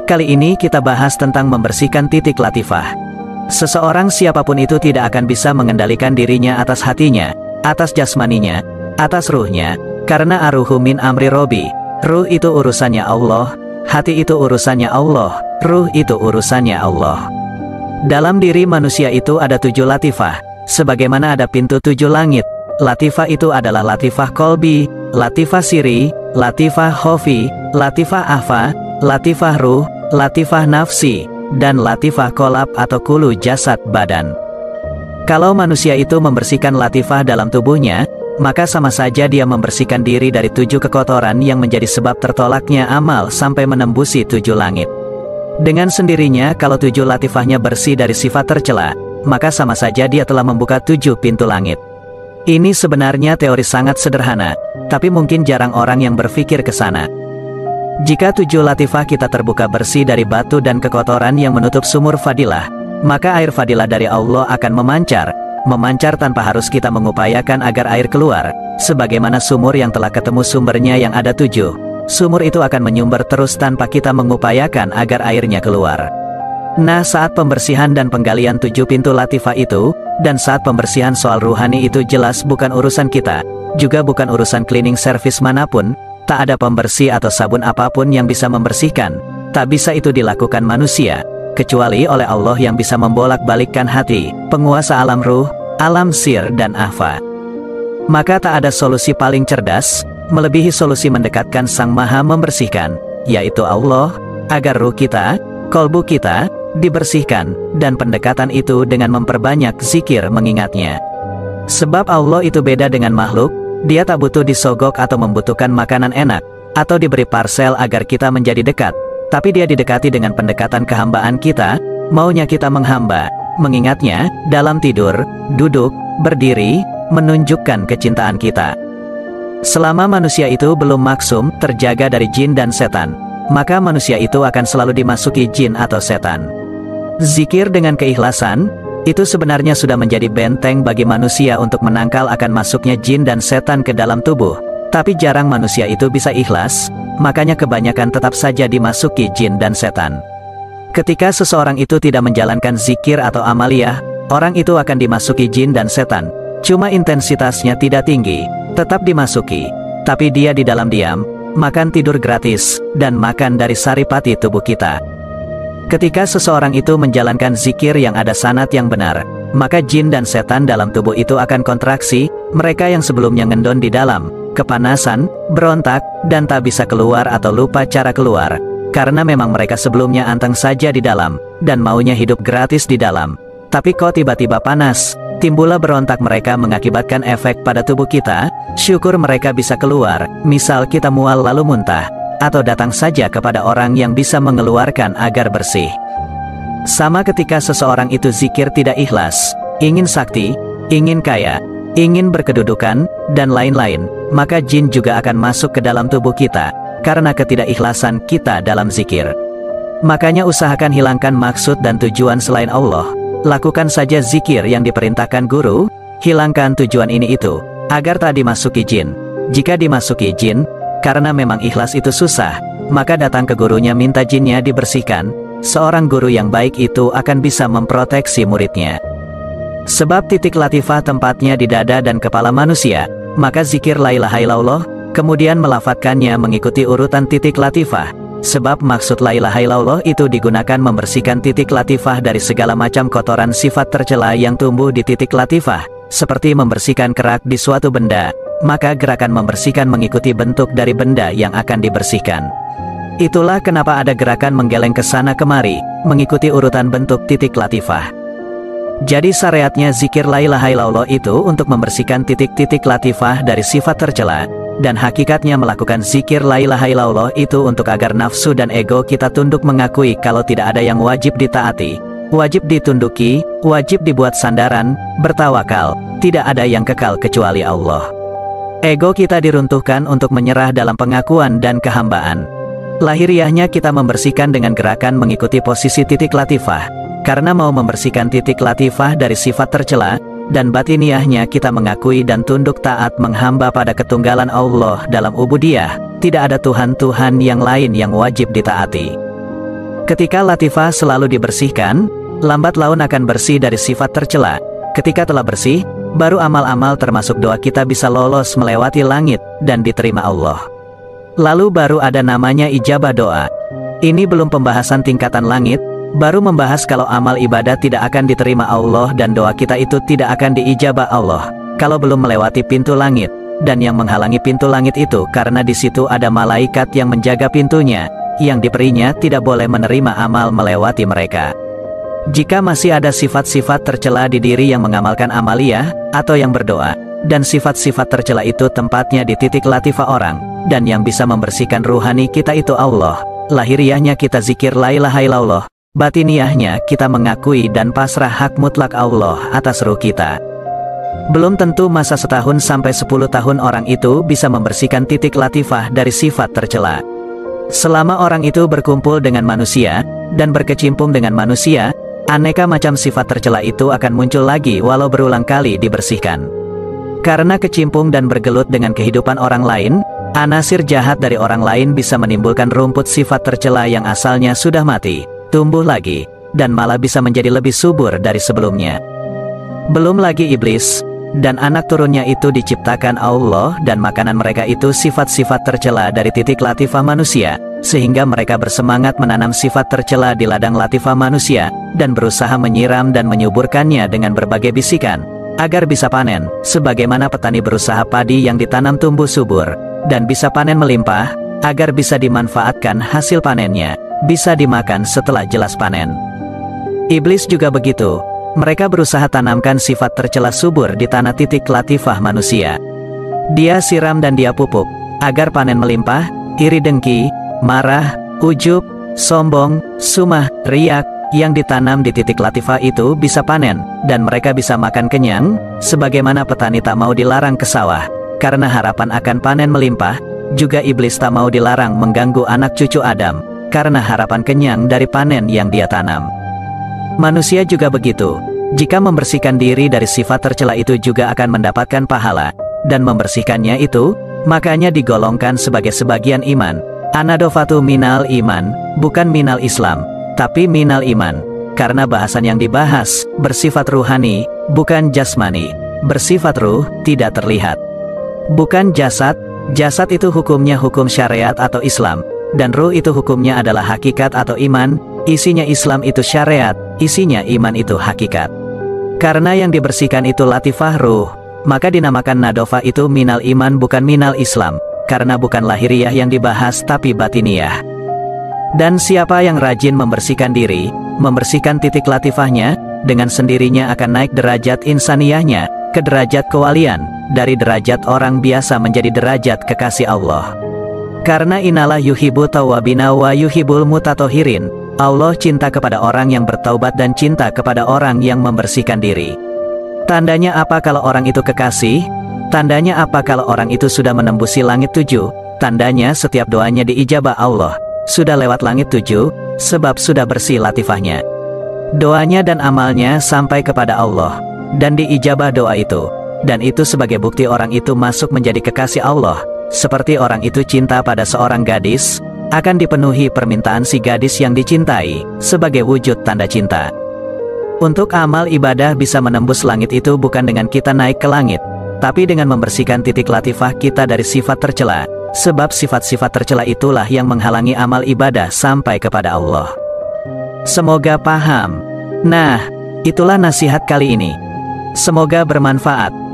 Kali ini kita bahas tentang membersihkan titik latifah. Seseorang siapapun itu tidak akan bisa mengendalikan dirinya atas hatinya, atas jasmaninya, atas ruhnya, karena aruhu min amri Robi. Ruh itu urusannya Allah, hati itu urusannya Allah, ruh itu urusannya Allah. Dalam diri manusia itu ada 7 latifah, sebagaimana ada pintu 7 langit. Latifah itu adalah latifah kolbi, latifah siri, latifah khofi, latifah ahfa, latifah ruh, latifah nafsi, dan latifah kolab atau kulu jasad badan. Kalau manusia itu membersihkan latifah dalam tubuhnya, maka sama saja dia membersihkan diri dari 7 kekotoran yang menjadi sebab tertolaknya amal sampai menembusi 7 langit. Dengan sendirinya kalau 7 latifahnya bersih dari sifat tercela, maka sama saja dia telah membuka 7 pintu langit. Ini sebenarnya teori sangat sederhana, tapi mungkin jarang orang yang berpikir ke sana. Jika 7 latifah kita terbuka bersih dari batu dan kekotoran yang menutup sumur fadilah, maka air fadilah dari Allah akan memancar tanpa harus kita mengupayakan agar air keluar, sebagaimana sumur yang telah ketemu sumbernya yang ada 7. Sumur itu akan menyumber terus tanpa kita mengupayakan agar airnya keluar. Nah, saat pembersihan dan penggalian 7 pintu latifah itu, dan saat pembersihan soal ruhani itu jelas bukan urusan kita, juga bukan urusan cleaning service manapun. Tak ada pembersih atau sabun apapun yang bisa membersihkan. Tak bisa itu dilakukan manusia, kecuali oleh Allah yang bisa membolak-balikkan hati, penguasa alam ruh, alam sir dan ahfa. Maka tak ada solusi paling cerdas, melebihi solusi mendekatkan Sang Maha Membersihkan, yaitu Allah, agar ruh kita, kolbu kita, dibersihkan, dan pendekatan itu dengan memperbanyak zikir mengingatnya. Sebab Allah itu beda dengan makhluk. Dia tak butuh disogok atau membutuhkan makanan enak, atau diberi parsel agar kita menjadi dekat. Tapi dia didekati dengan pendekatan kehambaan kita, maunya kita menghamba, mengingatnya, dalam tidur, duduk, berdiri, menunjukkan kecintaan kita. Selama manusia itu belum maksum, terjaga dari jin dan setan, maka manusia itu akan selalu dimasuki jin atau setan. Zikir dengan keikhlasan, itu sebenarnya sudah menjadi benteng bagi manusia untuk menangkal akan masuknya jin dan setan ke dalam tubuh. Tapi jarang manusia itu bisa ikhlas, makanya kebanyakan tetap saja dimasuki jin dan setan. Ketika seseorang itu tidak menjalankan zikir atau amaliyah, orang itu akan dimasuki jin dan setan. Cuma intensitasnya tidak tinggi, tetap dimasuki. Tapi dia di dalam diam, makan tidur gratis, dan makan dari saripati tubuh kita. Ketika seseorang itu menjalankan zikir yang ada sanad yang benar, maka jin dan setan dalam tubuh itu akan kontraksi. Mereka yang sebelumnya ngendon di dalam, kepanasan, berontak, dan tak bisa keluar atau lupa cara keluar, karena memang mereka sebelumnya anteng saja di dalam, dan maunya hidup gratis di dalam. Tapi kok tiba-tiba panas, timbullah berontak mereka mengakibatkan efek pada tubuh kita. Syukur mereka bisa keluar, misal kita mual lalu muntah, atau datang saja kepada orang yang bisa mengeluarkan agar bersih. Sama ketika seseorang itu zikir tidak ikhlas, ingin sakti, ingin kaya, ingin berkedudukan, dan lain-lain, maka jin juga akan masuk ke dalam tubuh kita, karena ketidakikhlasan kita dalam zikir. Makanya usahakan hilangkan maksud dan tujuan selain Allah. Lakukan saja zikir yang diperintahkan guru, hilangkan tujuan ini itu, agar tak dimasuki jin. Jika dimasuki jin, karena memang ikhlas itu susah, maka datang ke gurunya minta jinnya dibersihkan. Seorang guru yang baik itu akan bisa memproteksi muridnya. Sebab titik latifah tempatnya di dada dan kepala manusia, maka zikir la ilaha illallah, kemudian melafatkannya mengikuti urutan titik latifah. Sebab maksud la ilaha illallah itu digunakan membersihkan titik latifah dari segala macam kotoran sifat tercela yang tumbuh di titik latifah, seperti membersihkan kerak di suatu benda. Maka gerakan membersihkan mengikuti bentuk dari benda yang akan dibersihkan. Itulah kenapa ada gerakan menggeleng ke sana kemari, mengikuti urutan bentuk titik latifah. Jadi syariatnya zikir la ilaha illallah itu untuk membersihkan titik-titik latifah dari sifat tercela, dan hakikatnya melakukan zikir la ilaha illallah itu untuk agar nafsu dan ego kita tunduk mengakui kalau tidak ada yang wajib ditaati, wajib ditunduki, wajib dibuat sandaran, bertawakal, tidak ada yang kekal kecuali Allah. Ego kita diruntuhkan untuk menyerah dalam pengakuan dan kehambaan. Lahiriahnya kita membersihkan dengan gerakan mengikuti posisi titik latifah, karena mau membersihkan titik latifah dari sifat tercela, dan batiniahnya kita mengakui dan tunduk taat menghamba pada ketunggalan Allah dalam ubudiyah, tidak ada Tuhan-Tuhan yang lain yang wajib ditaati. Ketika latifah selalu dibersihkan, lambat laun akan bersih dari sifat tercela. Ketika telah bersih, baru amal-amal termasuk doa kita bisa lolos melewati langit dan diterima Allah. Lalu baru ada namanya ijabah doa. Ini belum pembahasan tingkatan langit, baru membahas kalau amal ibadah tidak akan diterima Allah dan doa kita itu tidak akan diijabah Allah kalau belum melewati pintu langit. Dan yang menghalangi pintu langit itu karena di situ ada malaikat yang menjaga pintunya, yang diberinya tidak boleh menerima amal melewati mereka. Jika masih ada sifat-sifat tercela di diri yang mengamalkan amaliyah atau yang berdoa, dan sifat-sifat tercela itu tempatnya di titik latifah orang, dan yang bisa membersihkan ruhani kita itu Allah. Lahiriahnya kita zikir la ilaha illallah, batiniyahnya kita mengakui dan pasrah hak mutlak Allah atas ruh kita. Belum tentu masa setahun sampai 10 tahun orang itu bisa membersihkan titik latifah dari sifat tercela. Selama orang itu berkumpul dengan manusia, dan berkecimpung dengan manusia, aneka macam sifat tercela itu akan muncul lagi walau berulang kali dibersihkan. Karena kecimpung dan bergelut dengan kehidupan orang lain, anasir jahat dari orang lain bisa menimbulkan rumput sifat tercela yang asalnya sudah mati, tumbuh lagi, dan malah bisa menjadi lebih subur dari sebelumnya. Belum lagi iblis, dan anak turunnya itu diciptakan Allah dan makanan mereka itu sifat-sifat tercela dari titik latifah manusia, sehingga mereka bersemangat menanam sifat tercela di ladang latifah manusia, dan berusaha menyiram dan menyuburkannya dengan berbagai bisikan, agar bisa panen, sebagaimana petani berusaha padi yang ditanam tumbuh subur, dan bisa panen melimpah, agar bisa dimanfaatkan hasil panennya, bisa dimakan setelah jelas panen. Iblis juga begitu. Mereka berusaha tanamkan sifat tercela subur di tanah titik latifah manusia. Dia siram dan dia pupuk, agar panen melimpah, iri dengki, marah, ujub, sombong, sumah, riak, yang ditanam di titik latifah itu bisa panen, dan mereka bisa makan kenyang, sebagaimana petani tak mau dilarang ke sawah, karena harapan akan panen melimpah. Juga iblis tak mau dilarang mengganggu anak cucu Adam, karena harapan kenyang dari panen yang dia tanam. Manusia juga begitu. Jika membersihkan diri dari sifat tercela itu juga akan mendapatkan pahala, dan membersihkannya itu, makanya digolongkan sebagai sebagian iman. Anadofatu minal iman, bukan minal Islam, tapi minal iman. Karena bahasan yang dibahas, bersifat ruhani, bukan jasmani. Bersifat ruh, tidak terlihat. Bukan jasad, jasad itu hukumnya hukum syariat atau Islam, dan ruh itu hukumnya adalah hakikat atau iman. Isinya Islam itu syariat, isinya iman itu hakikat. Karena yang dibersihkan itu latifah ruh, maka dinamakan nadofah itu minal iman bukan minal Islam, karena bukan lahiriah yang dibahas tapi batiniyah. Dan siapa yang rajin membersihkan diri, membersihkan titik latifahnya, dengan sendirinya akan naik derajat insaniyahnya, ke derajat kewalian, dari derajat orang biasa menjadi derajat kekasih Allah. Karena inalah yuhibu tawabina wa yuhibul mutatohirin, Allah cinta kepada orang yang bertaubat dan cinta kepada orang yang membersihkan diri. Tandanya apa kalau orang itu kekasih? Tandanya apa kalau orang itu sudah menembusi langit 7? Tandanya setiap doanya diijabah Allah, sudah lewat langit 7, sebab sudah bersih latifahnya. Doanya dan amalnya sampai kepada Allah, dan diijabah doa itu. Dan itu sebagai bukti orang itu masuk menjadi kekasih Allah. Seperti orang itu cinta pada seorang gadis, akan dipenuhi permintaan si gadis yang dicintai, sebagai wujud tanda cinta. Untuk amal ibadah bisa menembus langit itu bukan dengan kita naik ke langit, tapi dengan membersihkan titik latifah kita dari sifat tercela, sebab sifat-sifat tercela itulah yang menghalangi amal ibadah sampai kepada Allah. Semoga paham. Nah, itulah nasihat kali ini. Semoga bermanfaat.